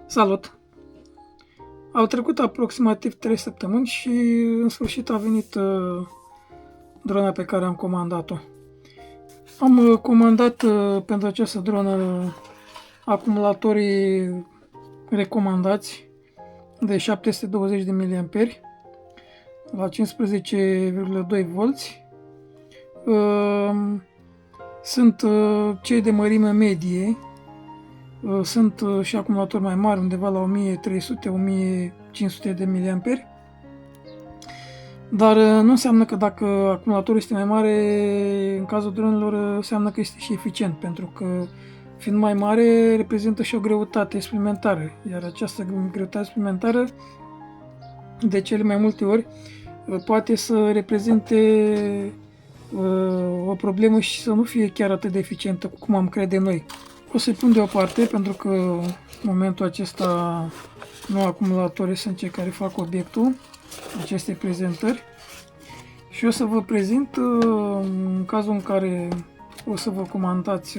Salut! Au trecut aproximativ 3 săptămâni și în sfârșit a venit drona pe care am comandat-o. Am comandat pentru această dronă acumulatorii recomandați de 720 de mAh la 15,2 V. Sunt cei de mărime medie. Sunt și acumulatori mai mari, undeva la 1300-1500 de mAh. Dar nu înseamnă că dacă acumulatorul este mai mare, în cazul dronelor, înseamnă că este și eficient, pentru că fiind mai mare, reprezintă și o greutate suplimentară. Iar această greutate suplimentară, de cele mai multe ori, poate să reprezinte o problemă și să nu fie chiar atât de eficientă cum am crede noi. O să-i pun deoparte, pentru că în momentul acesta nu acumulatorii sunt cei care fac obiectul acestei prezentări. Și o să vă prezint în cazul în care o să vă comandați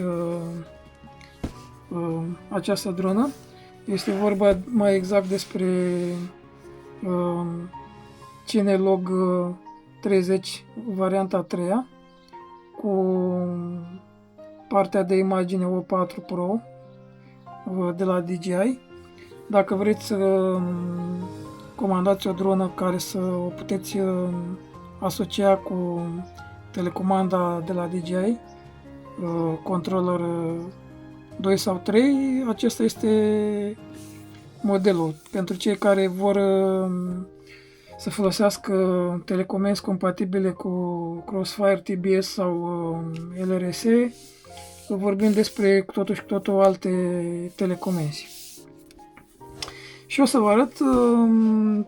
această dronă. Este vorba mai exact despre Cinelog 30 varianta 3 cu partea de imagine O4 Pro de la DJI. Dacă vreți să comandați o dronă care să o puteți asocia cu telecomanda de la DJI, controller 2 sau 3, acesta este modelul. Pentru cei care vor să folosească telecomenzi compatibile cu Crossfire, TBS sau LRS, vorbim despre cu totul alte telecomenzi. Și o să vă arăt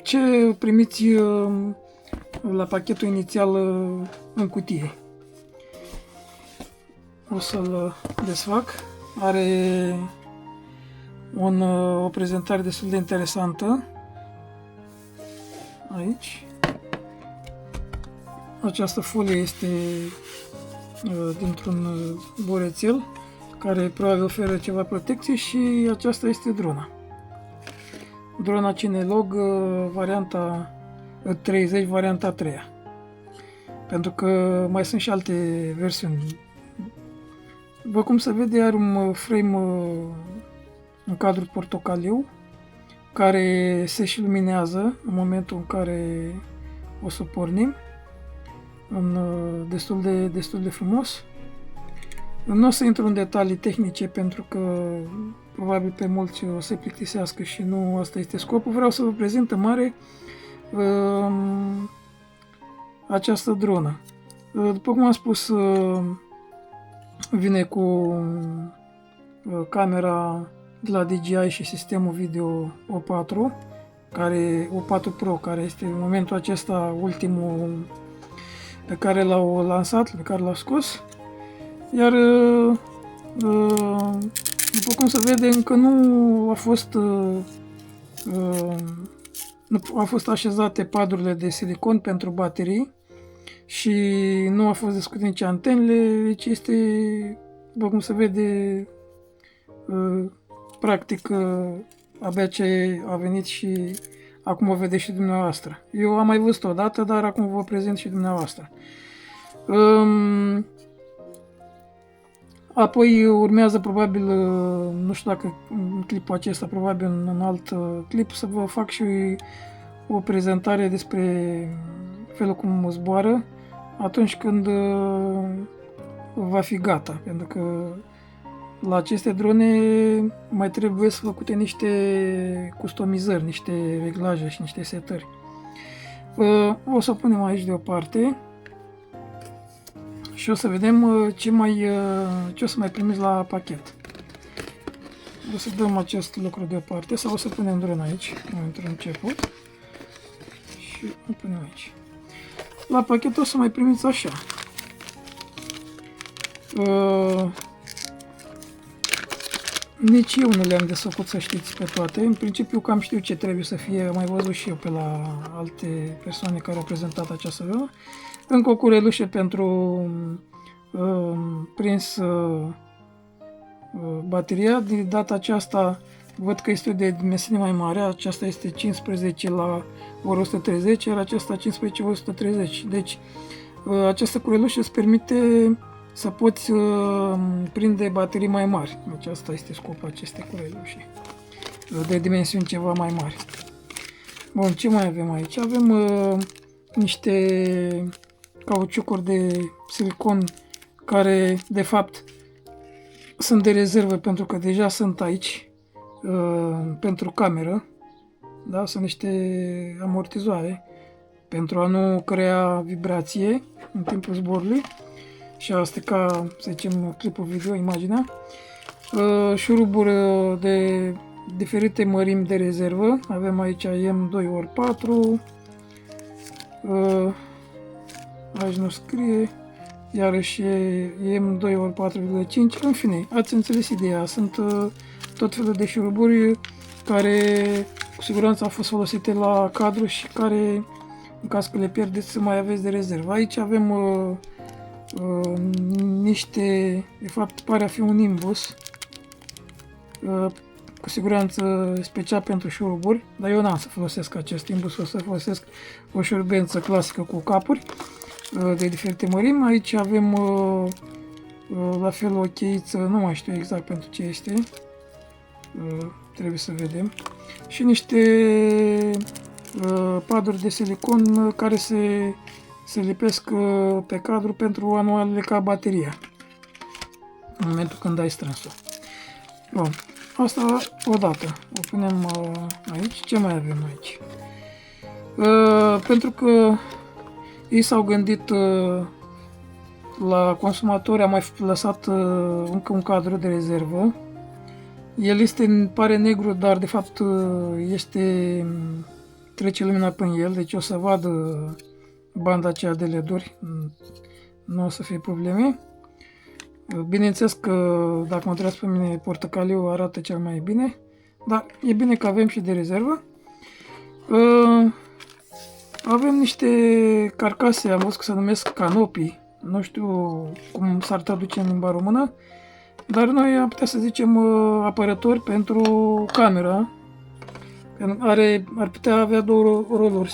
ce primiți la pachetul inițial în cutie. O să-l desfac. Are o prezentare destul de interesantă aici. Această folie este dintr-un burețel care probabil oferă ceva protecție și aceasta este drona. Drona Cinelog varianta 30, varianta 3. Pentru că mai sunt și alte versiuni. După cum se vede, are un frame în cadru portocaliu care se și luminează în momentul în care o să pornim. Destul de frumos. Nu o să intru în detalii tehnice pentru că probabil pe mulți o să plictisească și nu asta este scopul. Vreau să vă prezint în mare această dronă. După cum am spus, vine cu camera de la DJI și sistemul video O4, O4 Pro, care este în momentul acesta ultimul pe care l-au lansat, pe care l-au scos. Iar după cum se vede, încă nu au fost așezate padurile de silicon pentru baterii și nu au fost descute nici antenele, deci este, după cum se vede, practic abia ce a venit și acum o vedeți și dumneavoastră. Eu am mai văzut o dată, dar acum vă prezint și dumneavoastră. Apoi urmează probabil, nu știu dacă în clipul acesta, probabil în alt clip, să vă fac și o prezentare despre felul cum zboară atunci când va fi gata. Pentru că la aceste drone mai trebuie să făcute niște customizări, niște reglaje și niște setări. O să o punem aici deoparte. Și o să vedem ce o să mai primiți la pachet. O să dăm acest lucru deoparte sau o să punem drona aici, într-un început. Și o punem aici. La pachet o să mai primiți așa. Nici eu nu le-am desfăcut, să știți, pe toate. În principiu cam știu ce trebuie să fie, am mai văzut și eu pe la alte persoane care au prezentat această dronă. Încă o curelușă pentru prins bateria. De data aceasta văd că este de dimensiune mai mare, aceasta este 15 la ori 130, iar aceasta 15 ori 130. Deci această curelușă îți permite să poți prinde baterii mai mari. Deci asta este scopul acestei cureluși, de dimensiuni ceva mai mari. Bun, ce mai avem aici? Avem niște cauciucuri de silicon care, de fapt, sunt de rezervă pentru că deja sunt aici pentru cameră. Da? Sunt niște amortizoare pentru a nu crea vibrație în timpul zborului și a strica, să zicem, clipul video, imaginea. Șuruburi de diferite mărimi de rezervă. Avem aici M2x4, aici nu scrie, iarăși e M2x4,5, în fine, ați înțeles ideea. Sunt tot felul de șuruburi care cu siguranță au fost folosite la cadru și care, în caz că le pierdeți, să mai aveți de rezervă. Aici avem niște, de fapt pare a fi un imbus, cu siguranță special pentru șuruburi, dar eu n-am să folosesc acest imbus, o să folosesc o șurubență clasică cu capuri de diferite mărimi. Aici avem la fel o cheiță, nu mai știu exact pentru ce este, trebuie să vedem, și niște paduri de silicon care se lipesc pe cadru pentru a nu aleca bateria în momentul când ai strâns-o. Bun, asta odată, o punem aici. Ce mai avem aici? Pentru că ei s-au gândit la consumatori, am mai lăsat încă un cadru de rezervă. El este, pare negru, dar de fapt trece lumina prin el, deci o să vadă banda aceea de LED-uri, nu o să fie probleme. Bineînțeles că dacă mă întrebați pe mine, portocaliu arată cel mai bine, dar e bine că avem și de rezervă. Avem niște carcase, am văzut că se numesc canopii, nu știu cum s-ar traduce în limba română, dar noi am putea să zicem apărători pentru camera. Ar putea avea două roluri,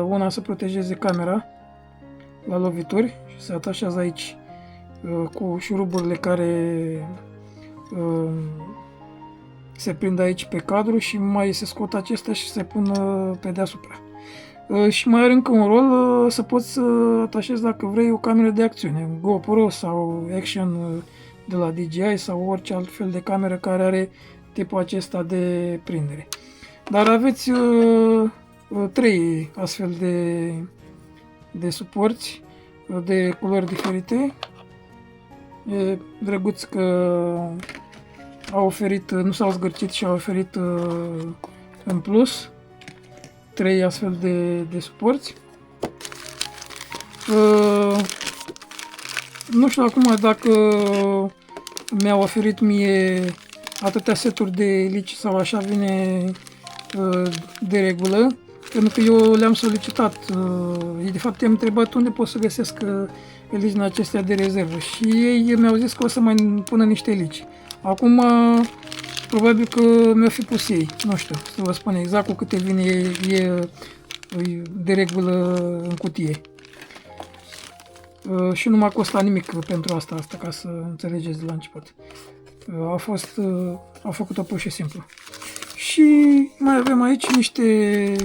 una să protejeze camera la lovituri și se atașează aici cu șuruburile care se prind aici pe cadru și mai se scot acestea și se pun pe deasupra. Și mai are încă un rol, să poți să atașezi, dacă vrei, o cameră de acțiune, GoPro sau Action de la DJI sau orice alt fel de cameră care are tipul acesta de prindere. Dar aveți 3 astfel de suporți de culori diferite. E drăguț că au oferit, nu s-au zgârcit și au oferit în plus 3 astfel de suporți. Nu știu acum dacă mi-au oferit mie atâtea seturi de elici sau așa vine de regulă, pentru că eu le-am solicitat. De fapt, i-am întrebat unde pot să găsesc elici acestea de rezervă și ei mi-au zis că o să mai pună niște elici. Acum, probabil că mi-au fi pus ei, nu știu, să vă spun exact cu câte vine e de regulă în cutie. Și nu m-a costat nimic pentru asta, ca să înțelegeți de la început. Au făcut-o pur și simplu. Și mai avem aici niște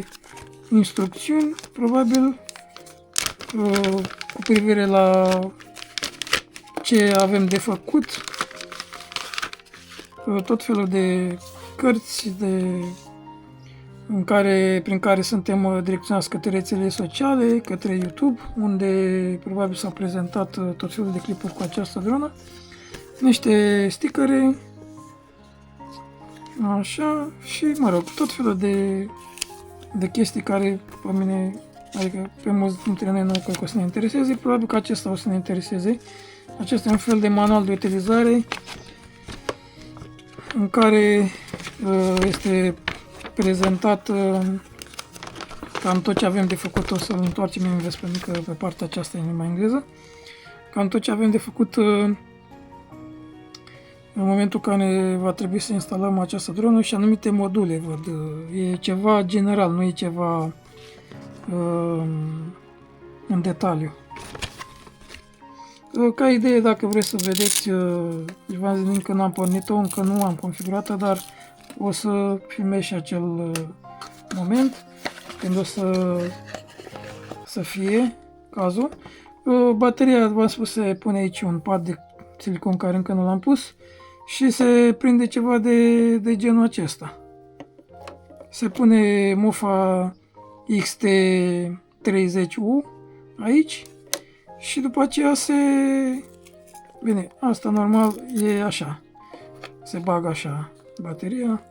instrucțiuni, probabil, cu privire la ce avem de făcut. Tot felul de cărți prin care suntem direcționați către rețelele sociale, către YouTube, unde probabil s-au prezentat tot felul de clipuri cu această dronă. Niște stickere, așa, și mă rog, tot felul de chestii care pe mine, adică pe mulți dintre noi nu cred că o să ne intereseze, probabil că acesta o să ne intereseze. Acesta e un fel de manual de utilizare în care este prezentat cam tot ce avem de făcut. O să-l întoarcem în invers pentru că pe partea aceasta e în limba engleză. Cam tot ce avem de făcut în momentul în care va trebui să instalăm această dronă și anumite module, văd. E ceva general, nu e ceva în detaliu. Ca idee, dacă vreți să vedeți, v-am zis, încă n-am pornit-o, încă nu am configurat-o, dar o să filmez și acel moment când o să fie cazul. Bateria, v-am spus, se pune aici un pad de silicon care încă nu l-am pus și se prinde ceva de genul acesta. Se pune mufa XT30U aici și după aceea Bine, asta normal e așa. Se bagă așa bateria.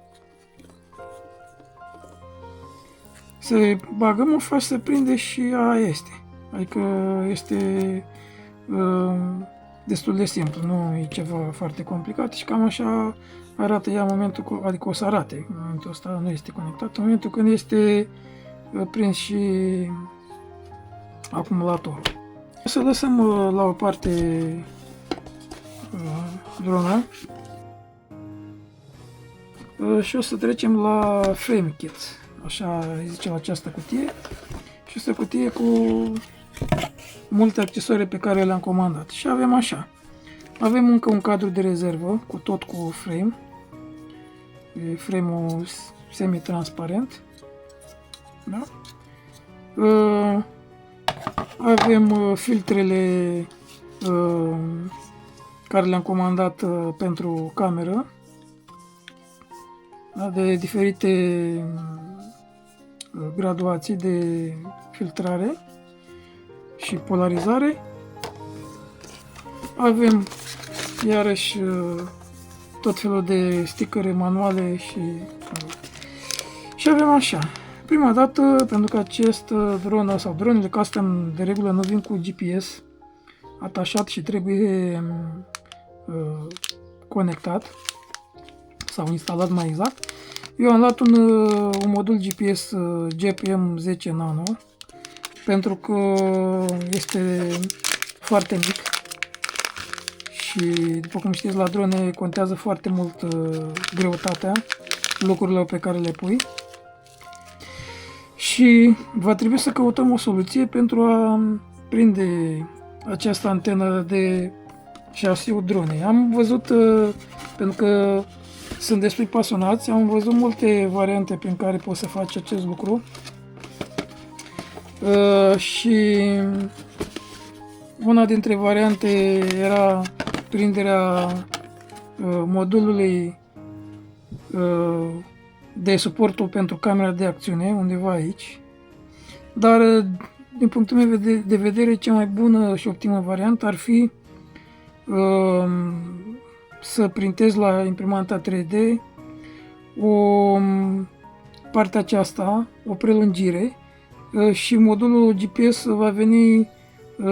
Se bagă mufa și se prinde și aia este. Adică este destul de simplu, nu e ceva foarte complicat și cam așa arată ea în momentul, adică o să arate. În momentul ăsta nu este conectat, în momentul când este prins și acumulatorul. O să lăsăm la o parte drona și o să trecem la frame kit, așa zice la această cutie, și este o cutie cu multe accesorii pe care le-am comandat. Și avem așa, avem încă un cadru de rezervă cu tot cu frame, e frame-ul semi-transparent, da? Avem filtrele care le-am comandat pentru cameră, da, de diferite graduații de filtrare și polarizare. Avem iarăși tot felul de stickere manuale și avem așa. Prima dată, pentru că acest dronă sau dronele custom de regulă nu vin cu GPS atașat și trebuie conectat sau instalat mai exact, eu am luat un modul GPS GPM10 Nano pentru că este foarte mic și, după cum știți, la drone contează foarte mult greutatea, lucrurile pe care le pui. Și va trebui să căutăm o soluție pentru a prinde această antenă de șasiul dronei. Am văzut, pentru că sunt destui pasionați, am văzut multe variante prin care poți să faci acest lucru. Și una dintre variante era prinderea modulului de suportul pentru camera de acțiune, undeva aici. Dar, din punctul meu de vedere, cea mai bună și optimă variantă ar fi să printezi la imprimanta 3D partea aceasta, o prelungire, și modulul GPS va veni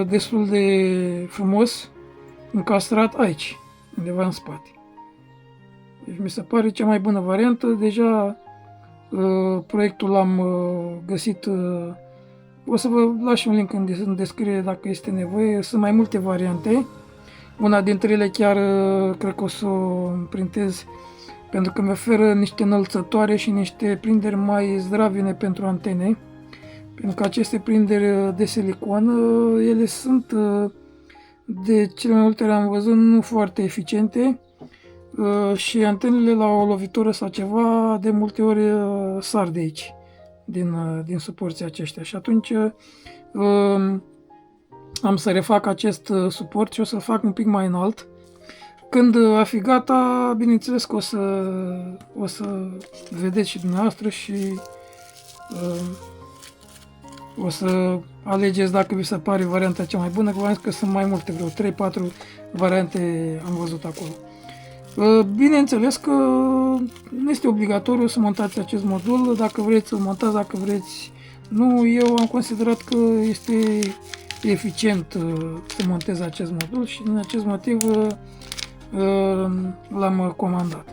destul de frumos încastrat aici, undeva în spate. Deci mi se pare cea mai bună variantă. Deja proiectul l-am găsit, o să vă las un link în descriere dacă este nevoie. Sunt mai multe variante. Una dintre ele chiar cred că o să o printez pentru că mi oferă niște înălțătoare și niște prinderi mai zdravine pentru antene. Pentru că aceste prinderi de silicon, ele sunt, de cele mai multe ori am văzut, nu foarte eficiente și antenele la o lovitură sau ceva de multe ori sar de aici, din suporții aceștia. Și atunci am să refac acest suport și o să-l fac un pic mai înalt. Când a fi gata, bineînțeles că o să vedeți și dumneavoastră și o să alegeți dacă vi se pare varianta cea mai bună, că v-am zis că sunt mai multe, vreo 3-4 variante am văzut acolo. Bineînțeles că nu este obligatoriu să montați acest modul, dacă vreți să-l montați, dacă vreți nu. Eu am considerat că este eficient să montez acest modul și din acest motiv l-am comandat.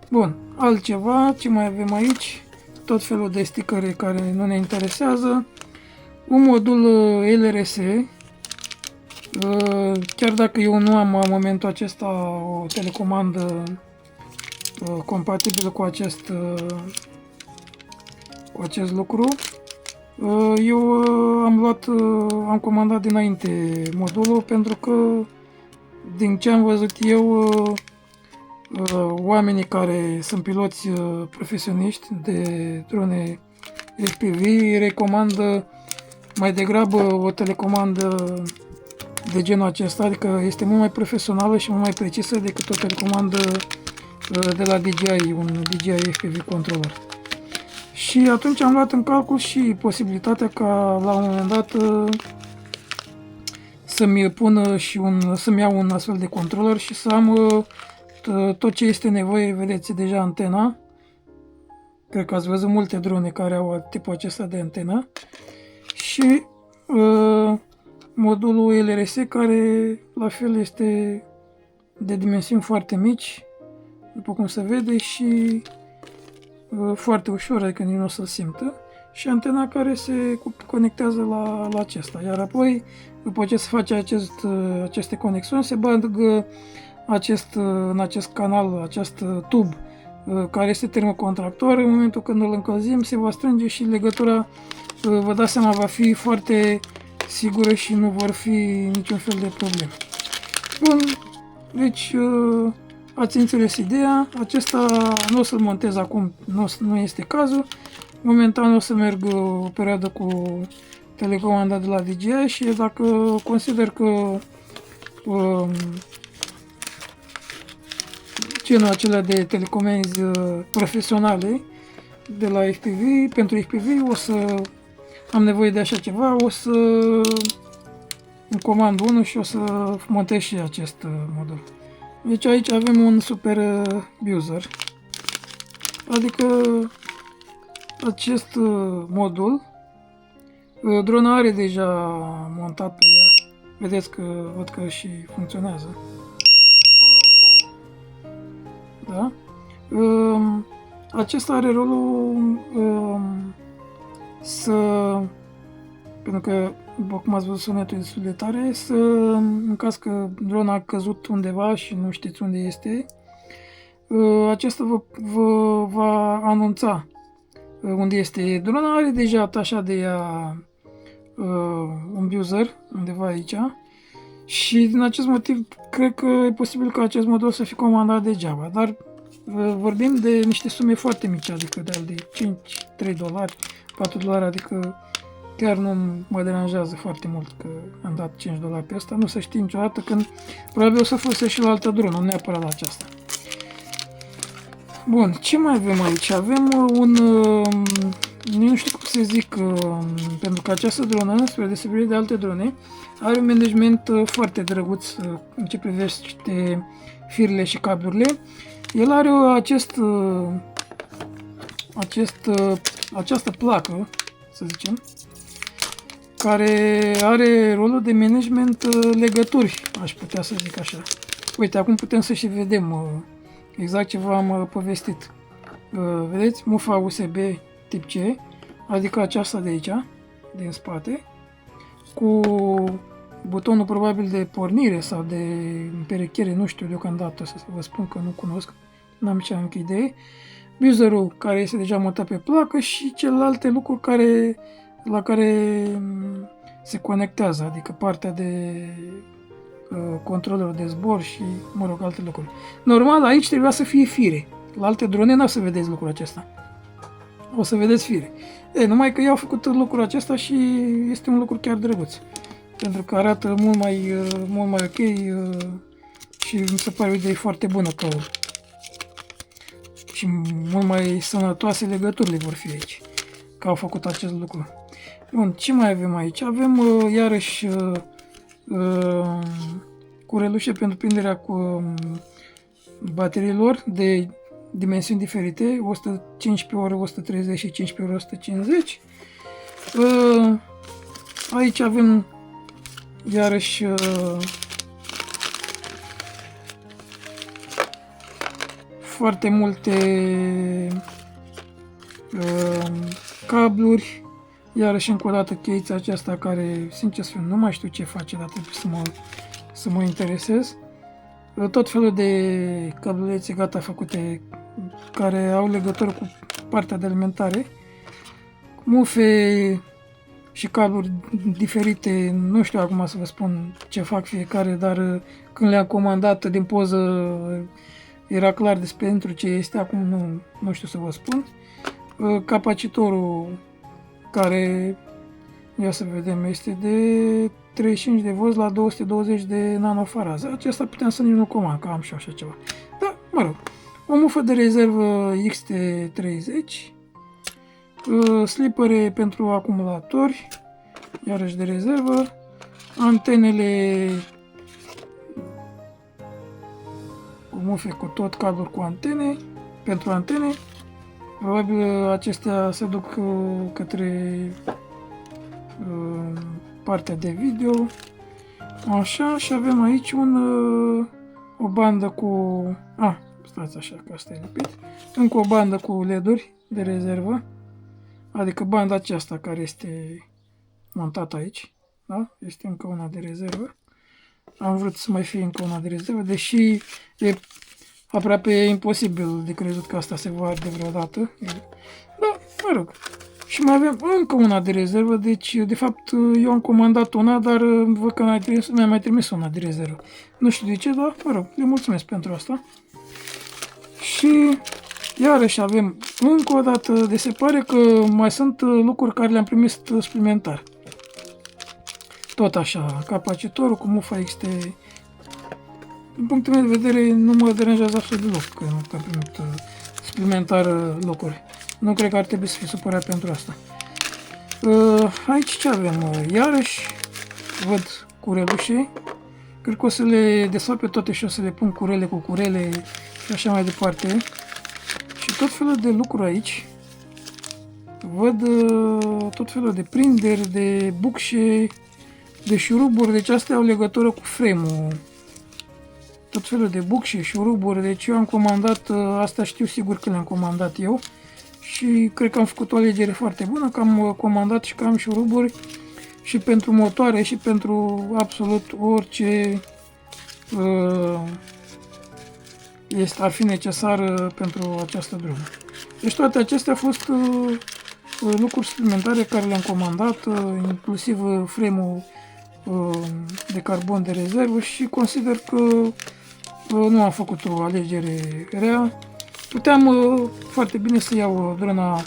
Bun, altceva, ce mai avem aici? Tot felul de stickere care nu ne interesează. Un modul LRS Chiar dacă eu nu am în momentul acesta o telecomandă compatibilă cu acest lucru, eu am comandat dinainte modulul pentru că din ce am văzut eu, oamenii care sunt piloți profesioniști de drone FPV recomandă mai degrabă o telecomandă de genul acesta, adică este mult mai profesională și mult mai precisă decât o telecomandă de la DJI, un DJI FPV controller. Și atunci am luat în calcul și posibilitatea ca la un moment dat să-mi iau un astfel de controller și să am tot ce este nevoie. Vedeți deja antena. Cred că ați văzut multe drone care au tipul acesta de antenă. Și modulul LRS, care la fel este de dimensiuni foarte mici, după cum se vede, și foarte ușor, adică nici nu o să simtă, și antena care se conectează la acesta. Iar apoi, după ce se face aceste conexiuni, se bagă în acest canal, acest tub care este termocontractor. În momentul când îl încălzim, se va strânge și legătura, vă dați seama, va fi foarte sigură și nu vor fi niciun fel de probleme. Bun, deci ați înțeles ideea. Acesta nu o să-l montez acum, nu este cazul. Momentan o să merg o perioadă cu telecomanda de la DJI și dacă consider că genul acela de telecomenzi profesionale de la FPV, pentru FPV, o să am nevoie de așa ceva, o să îmi comand unul și o să montez și acest modul. Deci aici avem un super user, adică acest modul, drona are deja montat pe ea, vedeți că văd că și funcționează. Da? Acesta are rolul pentru că, după cum ați văzut, sunetul destul de tare, în caz că drona a căzut undeva și nu știți unde este, acesta vă va anunța unde este. Drona are deja atașat de ea un user undeva aici și din acest motiv cred că e posibil ca acest modul să fie comandat degeaba, dar vorbim de niște sume foarte mici, adică de 5, 3 dolari, 4 dolari, adică chiar nu mă deranjează foarte mult că am dat 5 dolari pe asta, nu se știe niciodată când probabil o să folosești și la altă dronă, nu neapărat la aceasta. Bun, ce mai avem aici? Avem nu știu cum să zic, pentru că această dronă, spre deosebire de alte drone, are un management foarte drăguț în ce privește firele și cablurile. El are această placă, să zicem, care are rolul de management legături, aș putea să zic așa. Uite, acum putem să și vedem exact ce v-am povestit. Vedeți? Mufa USB tip C, adică aceasta de aici, din spate, cu butonul probabil de pornire sau de împerechere, nu știu deocamdată, să vă spun că nu cunosc, n-am cea mică idee. Userul care este deja montat pe placă și celelalte lucruri la care se conectează, adică partea de controlerul de zbor și, mă rog, alte lucruri. Normal, aici trebuia să fie fire. La alte drone n-o să vedeți lucrul acesta. O să vedeți fire. Numai că eu am făcut lucrul acesta și este un lucru chiar drăguț. Pentru că arată mult mai ok și mi se pare o idee foarte bună și mult mai sănătoase legăturile vor fi aici, că au făcut acest lucru. Bun, ce mai avem aici? Avem iarăși curelușe pentru prinderea bateriilor de dimensiuni diferite, 115 ori 130 și 15 ori 150. Aici avem iarăși foarte multe cabluri, Iarăși încă o dată cheița aceasta care, sincer să fiu, nu mai știu ce face, dar trebuie să mă interesez. Tot felul de cablulețe gata făcute care au legătură cu partea de alimentare. Mufe și cabluri diferite, nu știu acum să vă spun ce fac fiecare, dar când le-am comandat din poză era clar pentru ce este, acum nu știu să vă spun. Capacitorul care, ia să vedem, este de 35 de volți la 220 de nanofarază. Acesta puteam să nici nu comand, că am și așa ceva. Da, mă rog. O mufă de rezervă XT30, slipere pentru acumulatori, iarăși de rezervă, antenele, cu mufe cu tot, cabluri cu antene, pentru antene. Probabil acestea se duc către partea de video. Așa, și avem aici o bandă cu... stați așa, că asta e lipit. Încă o bandă cu LED-uri de rezervă. Adică banda aceasta care este montată aici. Da? Este încă una de rezervă. Am vrut să mai fie încă una de rezervă, deși e aproape imposibil de crezut că asta se va arde vreodată. Da, mă rog. Și mai avem încă una de rezervă, deci de fapt eu am comandat una, dar văd că mi-a mai trimis una de rezervă. Nu știu de ce, dar mă rog, le mulțumesc pentru asta. Și iarăși avem încă o dată, de se pare că mai sunt lucruri care le-am primit suplimentar. Tot așa, capacitorul cu mufa XT. Din punctul meu de vedere nu mă deranjează absolut deloc că am primit suplimentar lucruri. Nu cred că ar trebui să fie supărat pentru asta. Aici ce avem? Iarăși văd curelușe. Cred că o să le desfac pe toate și o să le pun curele cu curele și așa mai departe. Și tot felul de lucruri aici. Văd tot felul de prinderi, de bucșe, de șuruburi. Deci astea au legătură cu frame-ul. Tot felul de bucșe, șuruburi. Deci eu am comandat, asta știu sigur că le-am comandat eu. Și cred că am făcut o alegere foarte bună, că am comandat și că am șuruburi și pentru motoare și pentru absolut orice ar fi necesar pentru această drumă. Deci toate acestea au fost lucruri suplimentare care le-am comandat, inclusiv frame-ul de carbon de rezervă și consider că nu am făcut o alegere rea. Puteam foarte bine să iau drona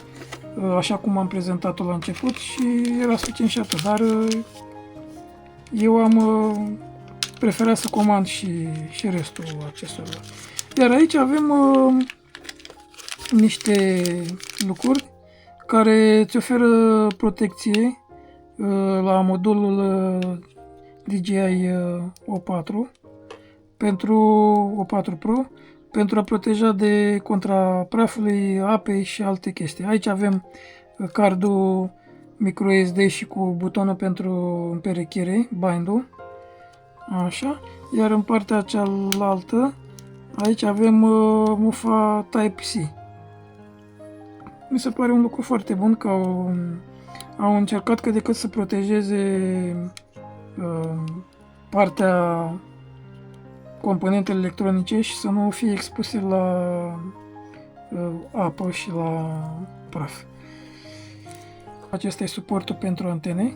așa cum am prezentat-o la început și era suficient și atât, dar eu am preferat să comand și restul accesorilor. Iar aici avem niște lucruri care îți oferă protecție la modulul DJI O4 pentru O4 Pro pentru a proteja de contra prafului, apei și alte chestii. Aici avem cardul microSD și cu butonul pentru împerechere, bind-ul. Așa. Iar în partea cealaltă, aici avem mufa Type-C. Mi se pare un lucru foarte bun că au încercat cât de cât să protejeze partea componentele electronice și să nu fie expuse la apă și la praf. Acesta e suportul pentru antene,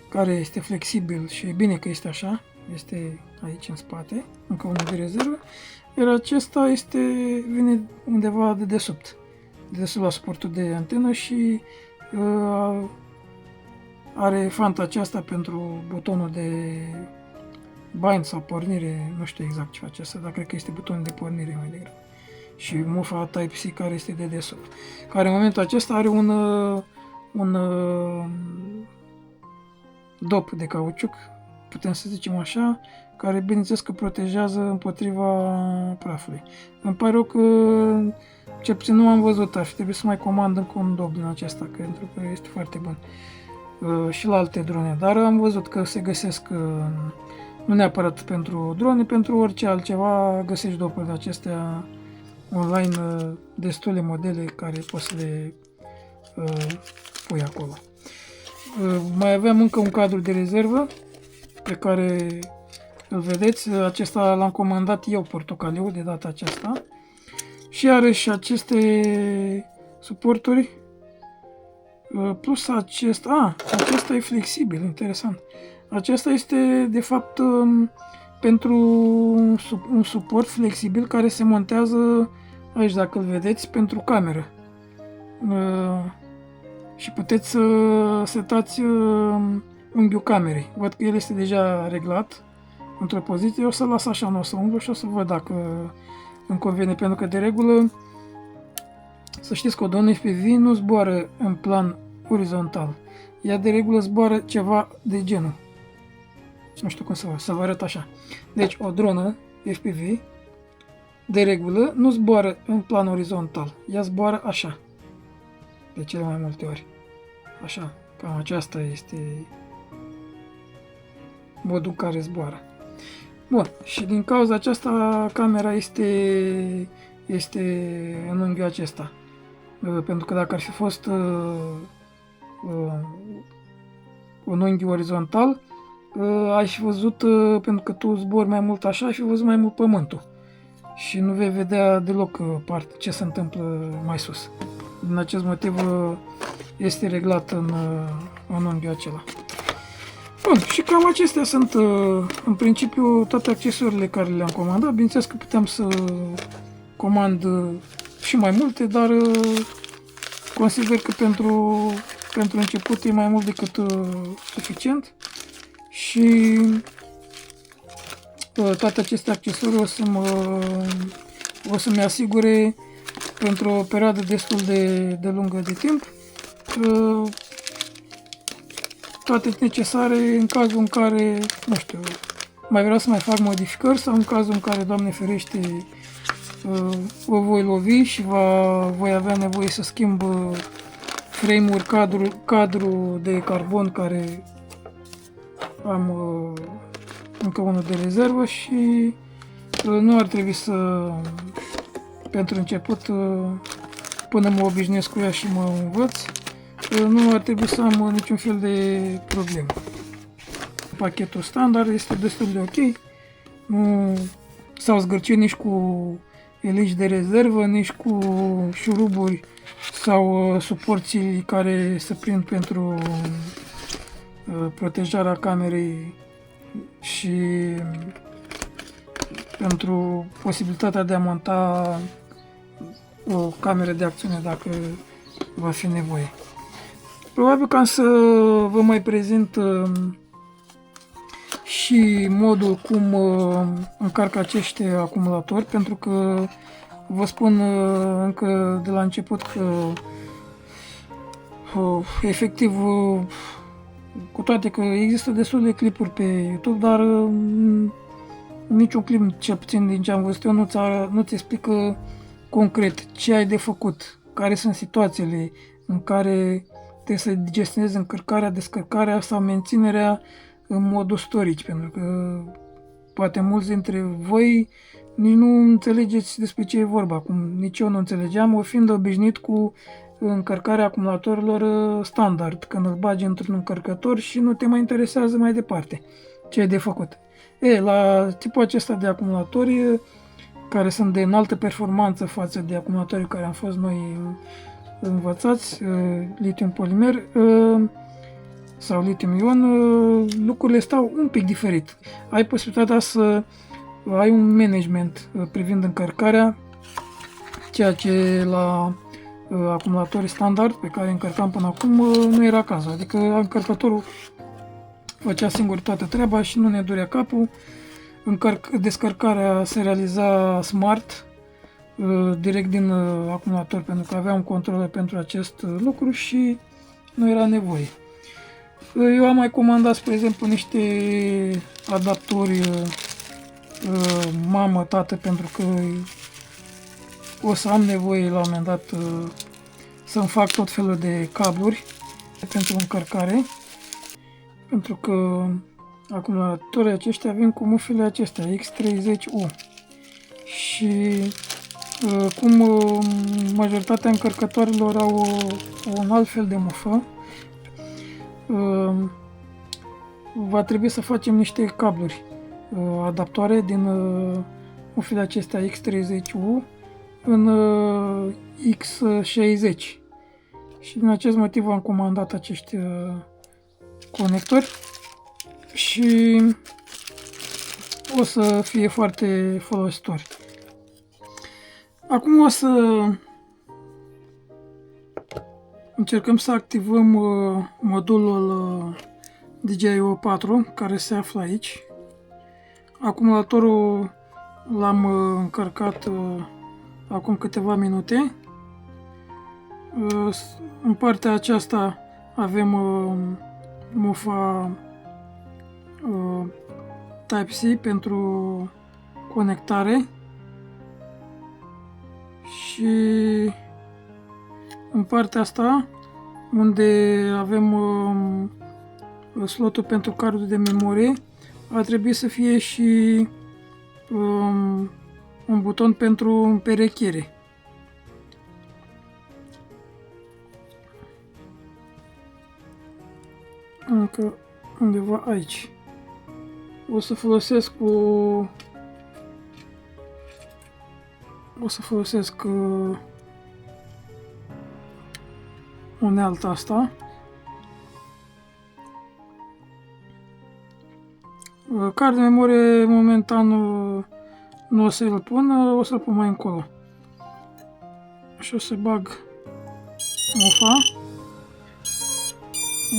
care este flexibil și e bine că este așa, este aici în spate, încă unul de rezervă, iar acesta vine undeva de desubt la suportul de antenă și are fanta aceasta pentru butonul de bind sau pornire, nu știu exact ce face asta, dar cred că este butonul de pornire mai degrabă. Și mufa Type-C care este de desubt, care în momentul acesta are un dop de cauciuc, putem să zicem așa, care bineînțeles că protejează împotriva prafului. Îmi pare rău că cel puțin nu am văzut, ar fi trebuit să mai comand încă un dop din acesta, pentru că este foarte bun. Și la alte drone, dar am văzut că se găsesc, nu neapărat pentru drone, pentru orice altceva găsești dopuri de acestea online, destule modele care poți să le pui acolo. Mai aveam încă un cadru de rezervă pe care îl vedeți. Acesta l-am comandat eu, portocaliu, de data aceasta. Și iarăși aceste suporturi plus acesta. Acesta e flexibil, interesant. Acesta este de fapt pentru un suport flexibil care se montează aici, dacă îl vedeți, pentru cameră. Și puteți să setați unghiul camerei. Văd că el este deja reglat într-o poziție. Eu o să las așa, nu o să umblu și o să văd dacă îmi convine, pentru că de regulă să știți că o dronă FPV nu zboară în plan orizontal. Ea de regulă zboară ceva de genul. Nu știu cum să vă arăt așa. Deci o dronă FPV de regulă nu zboară în plan orizontal. Ea zboară așa. De cele mai multe ori. Așa. Cam aceasta este modul în care zboară. Bun. Și din cauza aceasta camera este în unghiul acesta. Pentru că dacă ar fi fost un unghi orizontal, ai fi văzut, pentru că tu zbori mai mult așa, ai fi văzut mai mult pământul. Și nu vei vedea deloc ce se întâmplă mai sus. Din acest motiv este reglat în unghiul acela. Bun, și cam acestea sunt în principiu toate accesorile care le-am comandat. Bineînțeles că puteam să comand și mai multe, dar consider că pentru început e mai mult decât suficient. Și toate aceste accesorii o să-mi asigure pentru o perioadă destul de lungă de timp toate necesare în cazul în care, nu știu, mai vreau să mai fac modificări sau în cazul în care, Doamne ferește, o voi lovi și voi avea nevoie să schimb frame-uri, cadru de carbon care am încă unul de rezervă și nu ar trebui să, pentru început, până mă obișnuiesc cu ea și mă învăț, nu ar trebui să am niciun fel de problemă. Pachetul standard este destul de ok, nu s-au zgârcit nici cu elici de rezervă, nici cu șuruburi sau suporții care se prind pentru protejarea camerei și pentru posibilitatea de a monta o cameră de acțiune dacă va fi nevoie. Probabil că am să vă mai prezint și modul cum încarc acești acumulatori, pentru că vă spun încă de la început că efectiv, cu toate că există destul de clipuri pe YouTube, dar niciun clip, cel puțin din ce am văzut eu, nu-ți explică concret ce ai de făcut, care sunt situațiile în care trebuie să gestionezi încărcarea, descărcarea sau menținerea în modul storage, pentru că poate mulți dintre voi nici nu înțelegeți despre ce e vorba, cum nici eu nu înțelegeam, fiind obișnuit cu încărcarea acumulatorilor standard, când îl bagi într-un încărcător și nu te mai interesează mai departe ce ai de făcut. La tipul acesta de acumulatori, care sunt de înaltă performanță față de acumulatorii care am fost noi învățați, litium polimer sau litium ion, lucrurile stau un pic diferit. Ai posibilitatea să ai un management privind încărcarea, ceea ce la acumulatorii standard pe care încărcam până acum nu era cazul. Adică încărcătorul făcea singur toată treaba și nu ne durea capul. Descărcarea se realiza smart, direct din acumulator, pentru că avea un controller pentru acest lucru și nu era nevoie. Eu am mai comandat, spre exemplu, niște adaptori mamă-tată, pentru că o să am nevoie la un moment dat să-mi fac tot felul de cabluri pentru încărcare, pentru că acumulatorii aceștia vin cu mufile acestea X30U și cum majoritatea încărcătorilor au un alt fel de mufă, va trebui să facem niște cabluri adaptoare din ufile acestea X30U în X60 și din acest motiv am comandat acești conectori și o să fie foarte folositori. Acum o să încercăm să activăm modulul DJI-O 4 care se află aici. Acumulatorul l-am încărcat acum câteva minute. În partea aceasta avem mufa Type-C pentru conectare și în partea asta unde avem slotul pentru cardul de memorie ar trebui să fie și un buton pentru împerechiere. Încă undeva aici. O să folosesc unealta asta. Card de memorie momentan nu o să-l pun, o să-l pun mai încolo. Și o să bag mufa.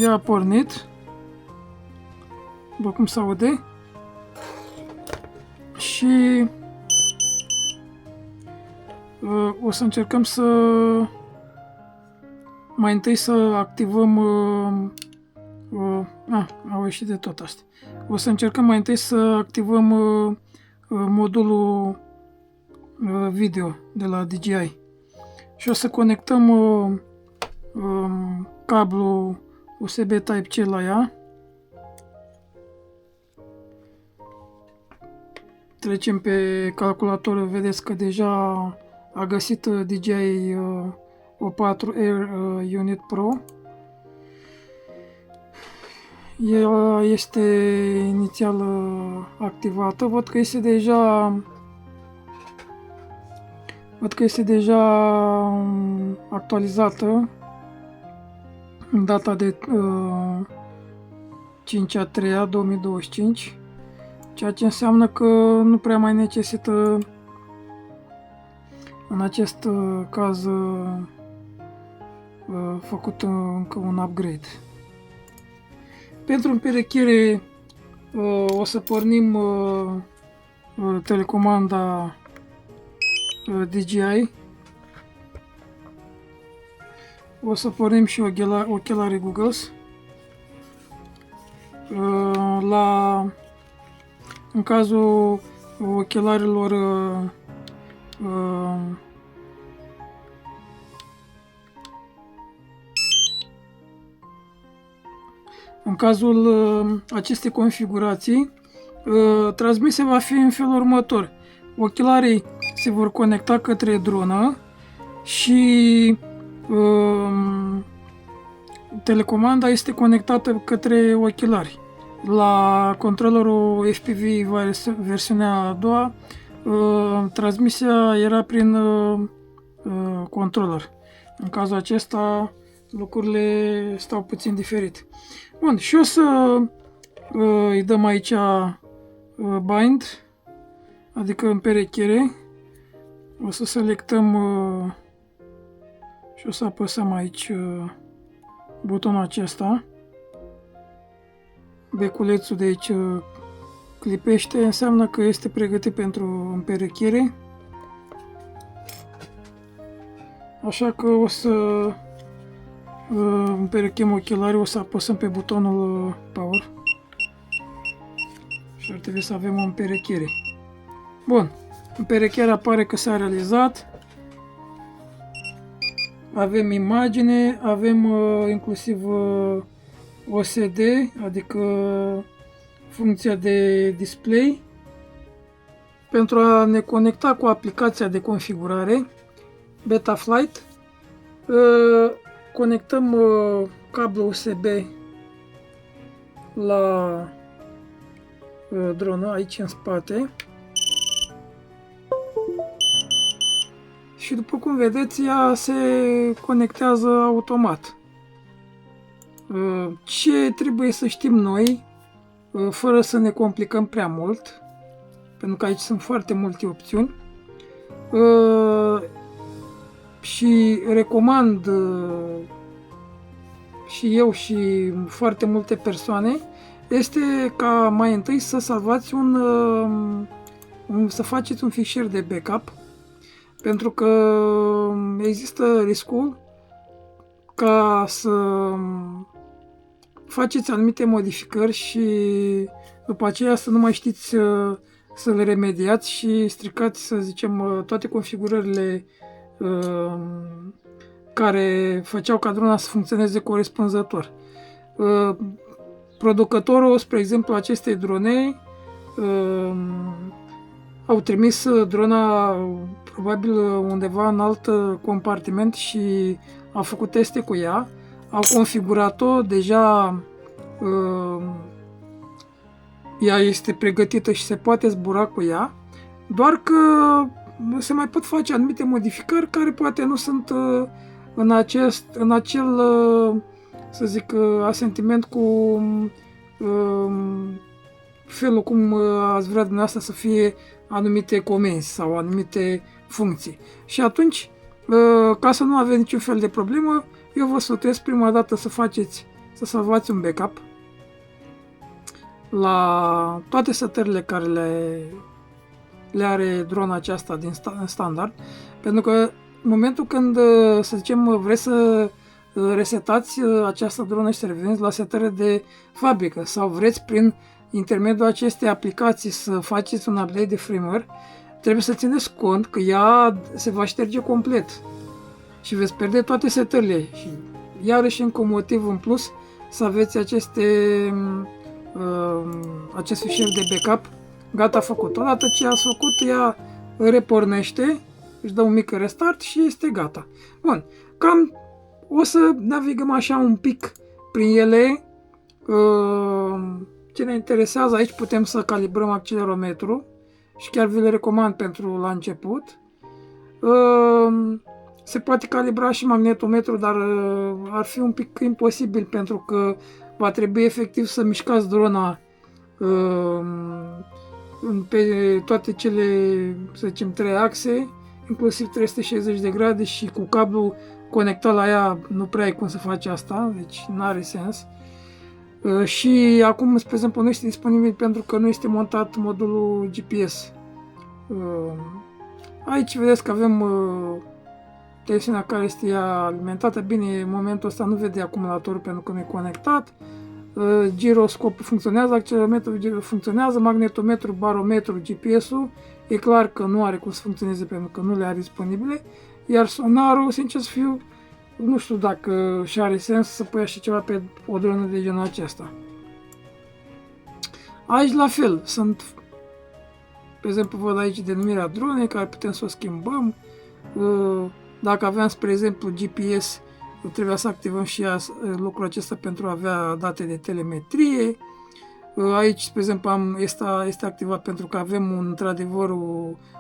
Ea a pornit. După cum se aude. Și o să încercăm să mai întâi să activăm au ieșit de tot asta. O să încercăm mai întâi să activăm modulul video de la DJI. Și o să conectăm cablul USB Type-C la ea. Trecem pe calculator, vedeți că deja a găsit DJI O4 Air Unit Pro. Ea este inițial activată. Văd că este deja actualizată în data de 5/3/2025, ceea ce înseamnă că nu prea mai necesită în acest caz făcut încă un upgrade. Pentru împerechere o să pornim telecomanda DJI. O să pornim și ochelarii Googles. În cazul ochelarilor în cazul acestei configurații, transmisia va fi în felul următor. Ochelarii se vor conecta către dronă și telecomanda este conectată către ochelari. La controllerul FPV versiunea a doua, transmisia era prin controller. În cazul acesta lucrurile stau puțin diferit. Bun, și o să îi dăm aici bind, adică împerechere. O să selectăm și o să apăsăm aici butonul acesta. Beculețul de aici clipește, înseamnă că este pregătit pentru împerechere. Așa că o să împerechem ochelarii, o să apăsăm pe butonul Power și ar trebui să avem o împerechere. Bun, împerecherea pare că s-a realizat. Avem imagine, avem inclusiv OSD, adică funcția de display. Pentru a ne conecta cu aplicația de configurare Betaflight, conectăm cablul USB la dronă, aici în spate. Și după cum vedeți, ea se conectează automat. Ce trebuie să știm noi, fără să ne complicăm prea mult, pentru că aici sunt foarte multe opțiuni, și recomand și eu și foarte multe persoane, este ca mai întâi să salvați să faceți un fișier de backup, pentru că există riscul ca să faceți anumite modificări și după aceea să nu mai știți să le remediați și stricați, să zicem, toate configurările care făceau ca drona să funcționeze corespunzător. Producătorul, spre exemplu, acestei drone au trimis drona probabil undeva în alt compartiment și au făcut teste cu ea, au configurat-o, deja ea este pregătită și se poate zbura cu ea, doar că se mai pot face anumite modificări care poate nu sunt în acel, să zic, asentiment cu felul cum ați vrea dumneavoastră să fie anumite comenzi sau anumite funcții. Și atunci, ca să nu aveți niciun fel de problemă, eu vă sfătuiesc prima dată să salvați un backup la toate setările care le are drona aceasta din standard, pentru că în momentul când, să zicem, vreți să resetați această dronă și să reveniți la setările de fabrică sau vreți prin intermediul acestei aplicații să faceți un update de firmware, trebuie să țineți cont că ea se va șterge complet și veți pierde toate setările și iarăși încă un motiv în plus să aveți acest fișier de backup gata făcut. Odată ce ați făcut, ea repornește, își dă un mic restart și este gata. Bun, cam o să navigăm așa un pic prin ele. Ce ne interesează aici, putem să calibrăm accelerometru și chiar vi le recomand pentru la început. Se poate calibra și magnetometru, dar ar fi un pic imposibil pentru că va trebui efectiv să mișcați drona pe toate cele, să zicem, 3 axe, inclusiv 360 de grade și cu cablu conectat la ea nu prea ai cum să faci asta, deci nu are sens. Și acum, spre exemplu, nu este disponibil pentru că nu este montat modulul GPS. Aici vedeți că avem tensiunea care este ea alimentată. Bine, în momentul ăsta nu vede acumulatorul pentru că nu e conectat. Giroscopul funcționează, accelerometrul funcționează, magnetometru, barometru, GPS-ul. E clar că nu are cum să funcționeze pentru că nu le are disponibile. Iar sonarul, sincer să fiu, nu știu dacă și are sens să pui așa ceva pe o dronă de genul acesta. Aici la fel, sunt, de exemplu, văd aici denumirea dronei, care putem să o schimbăm. Dacă aveam, spre exemplu, GPS, trebuia să activăm și lucrul acesta pentru a avea date de telemetrie. Aici, spre exemplu, este activat pentru că avem într-adevăr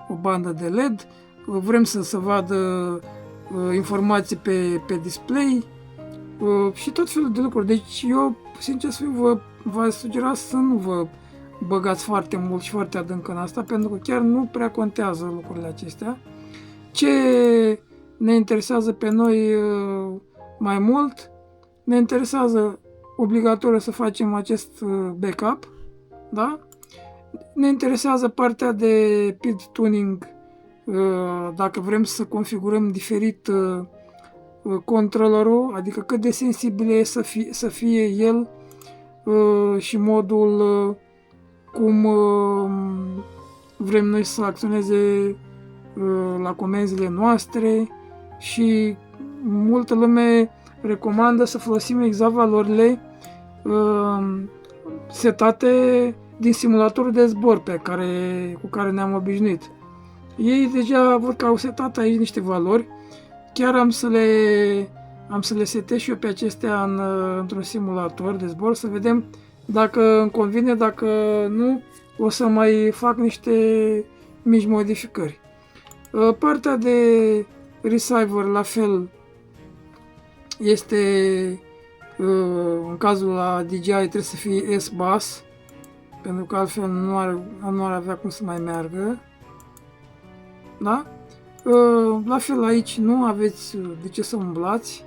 o bandă de LED. Vrem să vadă informații pe display și tot felul de lucruri. Deci eu, sincer să fiu, vă sugera să nu vă băgați foarte mult și foarte adânc în asta, pentru că chiar nu prea contează lucrurile acestea. Ce ne interesează pe noi mai mult, ne interesează obligatoriu să facem acest backup, da? Ne interesează partea de PID tuning, dacă vrem să configurăm diferit controllerul, adică cât de sensibil e să fie el și modul cum vrem noi să acționeze la comenzile noastre și multă lume recomandă să folosim exact valorile setate din simulatorul de zbor cu care ne-am obișnuit. Ei deja văd că au setat aici niște valori. Chiar am să le setez și eu pe acestea într-un simulator de zbor, să vedem Dacă îmi convine, dacă nu, o să mai fac niște mici modificări. Partea de receiver, la fel, este, în cazul la DJI trebuie să fie S-Bus, pentru că altfel nu ar avea cum să mai meargă. Da? La fel aici nu aveți de ce să umblați.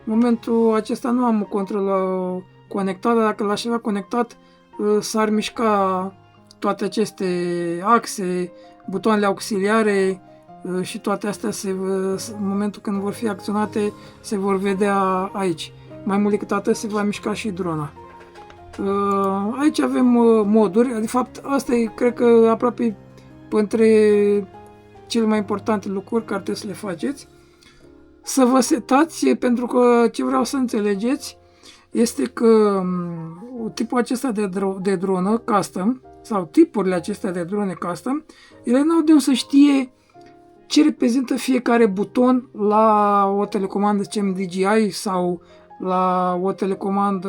În momentul acesta nu am control conectat, dar dacă l-aș avea conectat, s-ar mișca toate aceste axe, butoanele auxiliare și toate astea în momentul când vor fi acționate se vor vedea aici. Mai mult decât atât se va mișca și drona. Aici avem moduri, de fapt asta e, cred că, aproape între cele mai importante lucruri care trebuie să le faceți. Să vă setați, pentru că ce vreau să înțelegeți este că tipul acesta de dronă custom, sau tipurile acestea de drone custom, ele n-au de unde să știe ce reprezintă fiecare buton la o telecomandă DJI sau la o telecomandă,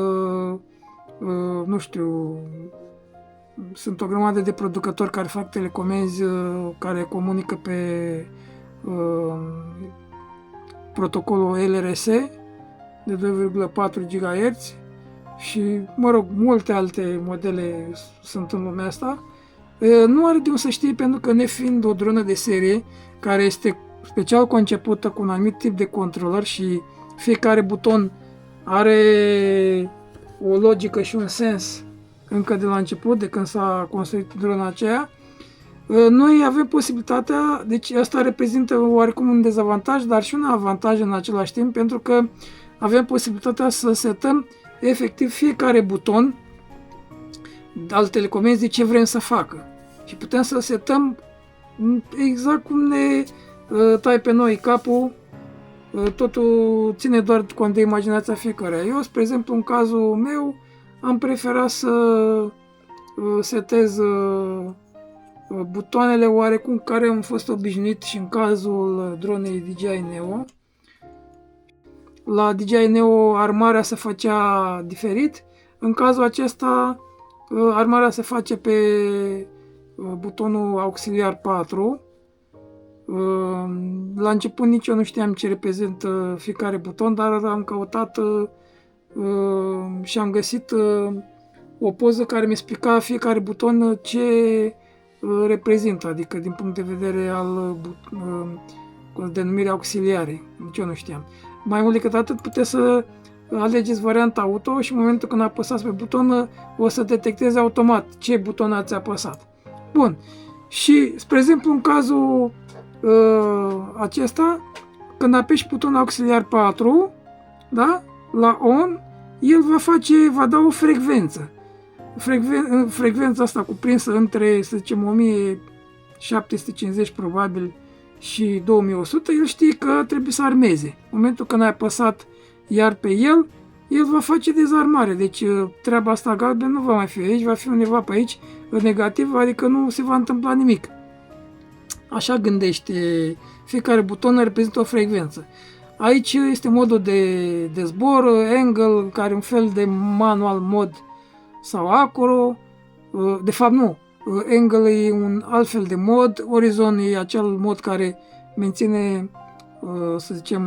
nu știu, sunt o grămadă de producători care fac telecomenzi care comunică pe protocolul LRS de 2,4 GHz și, mă rog, multe alte modele sunt în lumea asta. Nu are de unde să știe, pentru că, nefiind o dronă de serie care este special concepută cu un anumit tip de controller și fiecare buton are o logică și un sens încă de la început, de când s-a construit drona aceea, noi avem posibilitatea, deci asta reprezintă oarecum un dezavantaj, dar și un avantaj în același timp, pentru că avem posibilitatea să setăm efectiv fiecare buton al telecomenzii ce vrem să facă. Și putem să setăm exact cum ne tai pe noi capul, totul ține doar cont de imaginația fiecăruia. Eu, spre exemplu, în cazul meu, am preferat să setez butoanele oarecum care am fost obișnuit și în cazul dronei DJI Neo. La DJI Neo armarea se făcea diferit. În cazul acesta armarea se face pe butonul auxiliar 4. La început nici eu nu știam ce reprezintă fiecare buton, dar am căutat și am găsit o poză care mi explica fiecare buton ce reprezintă, adică din punct de vedere al denumirii auxiliare. Nici eu nu știam. Mai mult decât atât, puteți să alegeți varianta auto și în momentul când apăsați pe buton o să detecteze automat ce buton ați apăsat. Bun. Și, spre exemplu, în cazul acesta, când apeși butonul auxiliar 4, da? La on, el va da o frecvență. Frecvența asta cuprinsă între, să zicem, 1750 probabil și 2100, el știe că trebuie să armeze. În momentul când ai apăsat iar pe el, el va face dezarmare. Deci treaba asta galben nu va mai fi aici, va fi undeva pe aici, în negativ, adică nu se va întâmpla nimic. Așa gândește, fiecare buton reprezintă o frecvență. Aici este modul de zbor, angle, care e un fel de manual mod sau acro. De fapt nu, angle e un alt fel de mod, horizon e acel mod care menține, să zicem,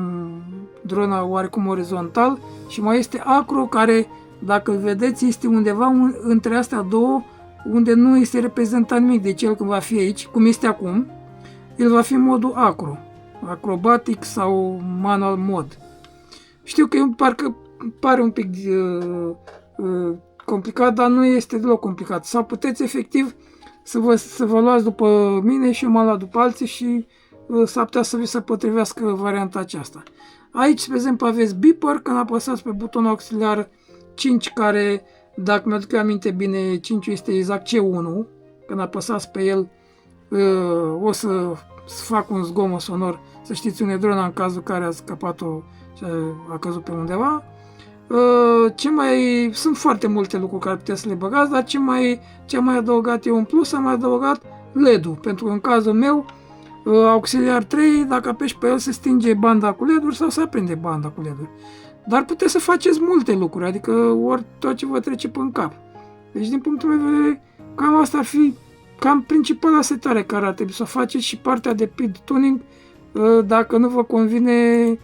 drona oarecum orizontal și mai este acro care, dacă îl vedeți, este undeva între astea două, unde nu este reprezentat nimic. Deci el când va fi aici, cum este acum, el va fi în modul acro, acrobatic sau manual mod. Știu că parcă pare un pic complicat, dar nu este deloc complicat. Sau puteți efectiv să vă luați după mine și eu m-am luat după alții și s-ar putea să vi se potrivească varianta aceasta. Aici, spre exemplu, aveți beeper, când apăsați pe butonul auxiliar 5, care, dacă mi-aduc aminte bine, 5 este exact C1, când apăsați pe el, o să fac un zgomot sonor, să știți unde e drona în cazul care a scăpat-o și a căzut pe undeva. Sunt foarte multe lucruri care puteți să le băgați, dar ce am mai adăugat eu în plus, am mai adăugat LED-ul, pentru că în cazul meu, auxiliar 3, dacă apeși pe el se stinge banda cu LED-uri sau se aprinde banda cu LED-uri. Dar puteți să faceți multe lucruri, adică ori tot ce vă trece pe cap. Deci, din punctul meu de vedere, cam asta ar fi cam principala setare care ar trebui să o faceți și partea de PID tuning, dacă nu vă convine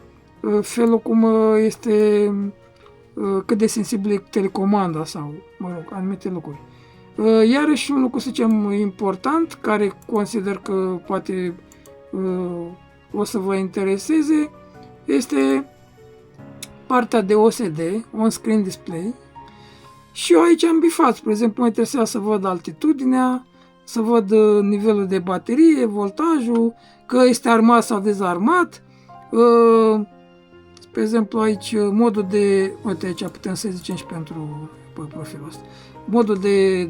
felul cum este, cât de sensibil e telecomanda sau, mă rog, anumite lucruri. Iarăși un lucru, să zicem, important, care consider că poate o să vă intereseze, este partea de OSD, On-Screen Display. Și eu aici am bifat, spre exemplu, mă interesează să văd altitudinea, să văd nivelul de baterie, voltajul, că este armat sau dezarmat. Spre exemplu, aici modul de, uite aici putem să zicem și pentru profilul ăsta, modul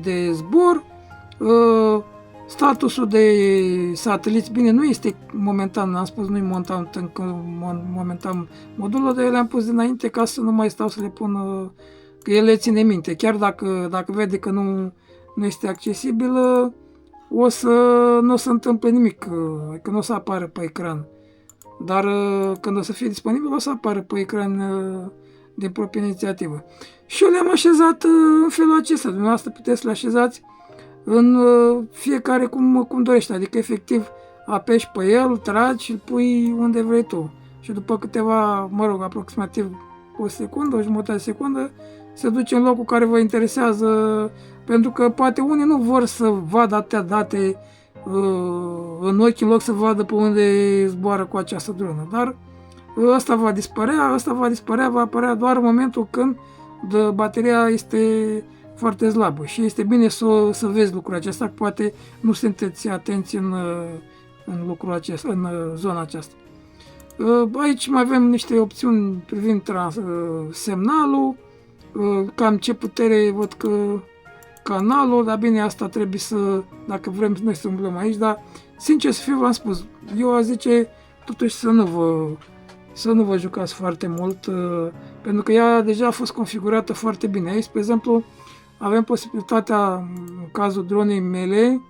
de zbor, statusul de sateliți, bine, nu este momentan, am spus, nu-i montat încă momentan modulul, dar eu le-am pus dinainte ca să nu mai stau să le pun, că el le ține minte, chiar dacă vede că nu este accesibil, nu o să întâmple nimic, că nu o să apară pe ecran. Dar când o să fie disponibil, o să apară pe ecran din proprie inițiativă. Și eu le-am așezat în felul acesta. Dumneavoastră puteți să le așezați în fiecare cum dorește. Adică, efectiv, apeși pe el, tragi și îl pui unde vrei tu. Și după câteva, mă rog, aproximativ o secundă, o jumătate de secundă, se duce în locul care vă interesează, pentru că poate unii nu vor să vadă atâtea date în ochi, în loc să vadă pe unde zboară cu această dronă. Dar ăsta va dispărea, va apărea doar în momentul când bateria este foarte slabă. Și este bine să vezi lucrul acesta, poate nu sunteți atenți în lucrul acesta, în zona aceasta. Aici mai avem niște opțiuni privind semnalul, cam ce putere văd că canalul, dar bine, asta trebuie să, dacă vrem noi să umblăm aici, dar sincer să fiu, v-am spus, eu aș zice totuși să nu vă jucați foarte mult, pentru că ea deja a fost configurată foarte bine. Aici, spre exemplu, avem posibilitatea, în cazul dronei mele,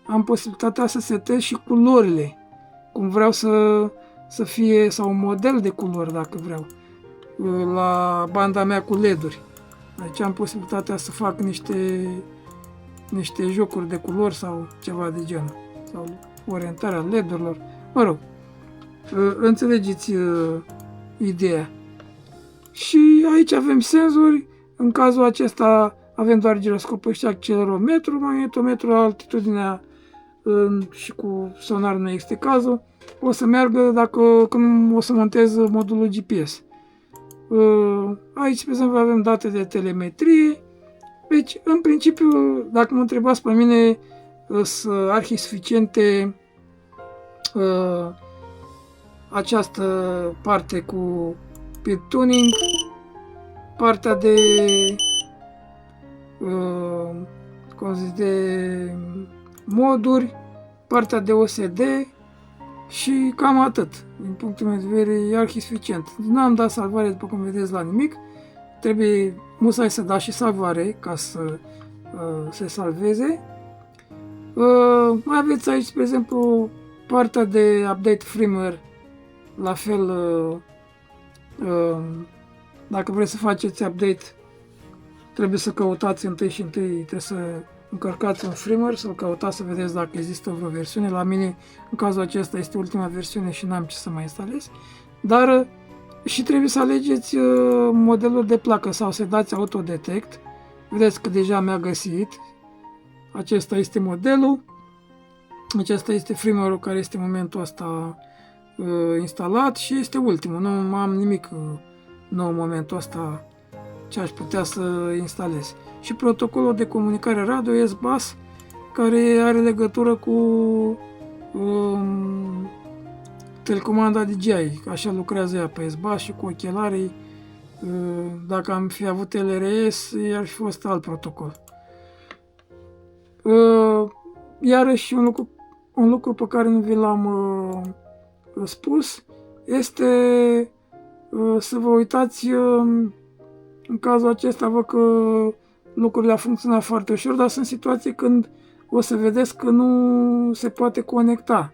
am posibilitatea să setez și culorile, cum vreau să fie, sau un model de culori, dacă vreau, la banda mea cu LED-uri. Aici am posibilitatea să fac niște jocuri de culori sau ceva de genul, sau orientarea LED-urilor, mă rog, înțelegeți ideea. Și aici avem senzori, în cazul acesta avem doar giroscopul și accelerometru, magnetometru, altitudinea și cu sonar nu este cazul, o să meargă când o să montez modulul GPS. Aici, pe exemplu, avem date de telemetrie. Deci, în principiu, dacă mă întrebați pe mine, sunt arhi-suficiente această parte cu PID tuning, partea de de moduri, partea de OSD și cam atât. Din punctul meu de vedere, e arhi-suficient. Nu am dat salvare, după cum vedeți, la nimic. Trebuie musai să dați și salvare ca să se salveze. Mai aveți aici, spre exemplu, partea de update firmware. La fel, dacă vreți să faceți update, trebuie să căutați întâi trebuie să încărcați un firmware, să-l căutați să vedeți dacă există vreo versiune. La mine, în cazul acesta, este ultima versiune și n-am ce să mai instalez. Dar și trebuie să alegeți modelul de placă sau să dați autodetect. Vedeți că deja mi-a găsit. Acesta este modelul. Acesta este firmware-ul care este în momentul ăsta instalat și este ultimul. Nu am nimic nou în momentul ăsta ce aș putea să instalez. Și protocolul de comunicare radio S-Bus, care are legătură cu telecomanda DJI. Așa lucrează ea pe S-Bus și cu ochelarii. Dacă am fi avut LRS, ar fi fost alt protocol. Iarăși un lucru pe care nu vi l-am spus este să vă uitați. În cazul acesta văd că lucrurile au funcționat foarte ușor, dar sunt situații când o să vedeți că nu se poate conecta.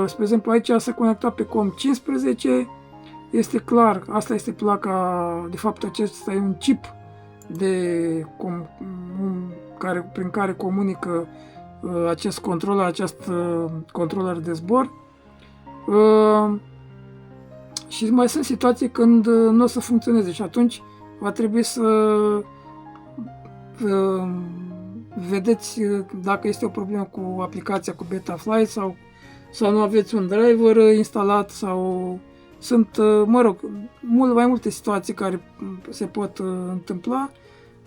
Spre exemplu, aici se conecta pe COM15, este clar, asta este placa, de fapt acesta e un chip prin care comunică acest controller, acest controller de zbor. Și mai sunt situații când nu o să funcționeze și atunci va trebui să vedeți dacă este o problemă cu aplicația cu Betaflight sau nu aveți un driver instalat sau sunt, mai multe situații care se pot întâmpla,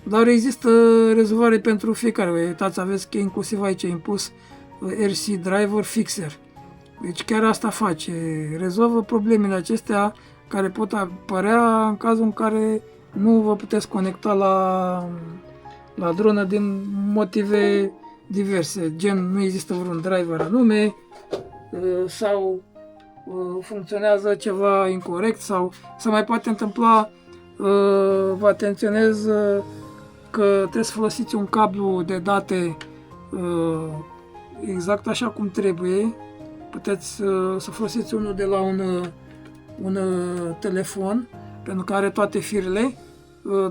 dar există rezolvare pentru fiecare. Uitați, aveți că inclusiv aici impus RC Driver Fixer. Deci chiar asta face, rezolvă problemele acestea care pot apărea în cazul în care nu vă puteți conecta la dronă din motive diverse, gen nu există vreun driver anume sau funcționează ceva incorrect sau se mai poate întâmpla, vă atenționez că trebuie să folosiți un cablu de date exact așa cum trebuie. Puteți să folosiți unul de la un telefon pentru că are toate firele.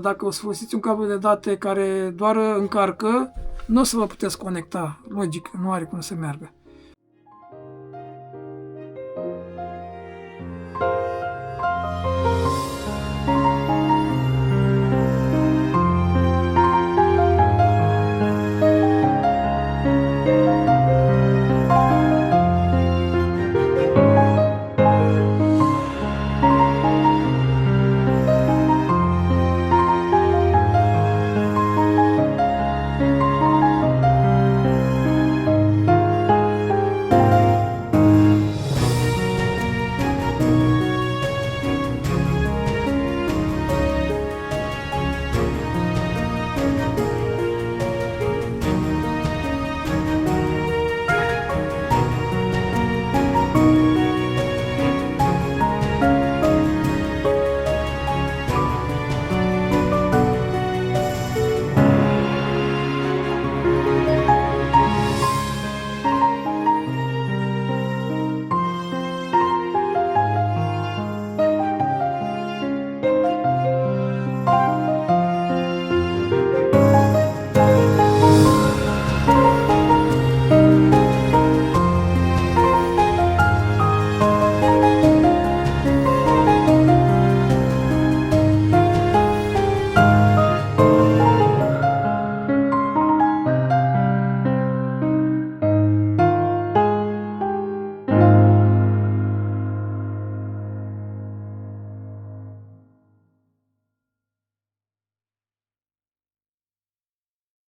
Dacă o să folosiți un cablu de date care doar încarcă, nu o să vă puteți conecta. Logic, nu are cum să meargă.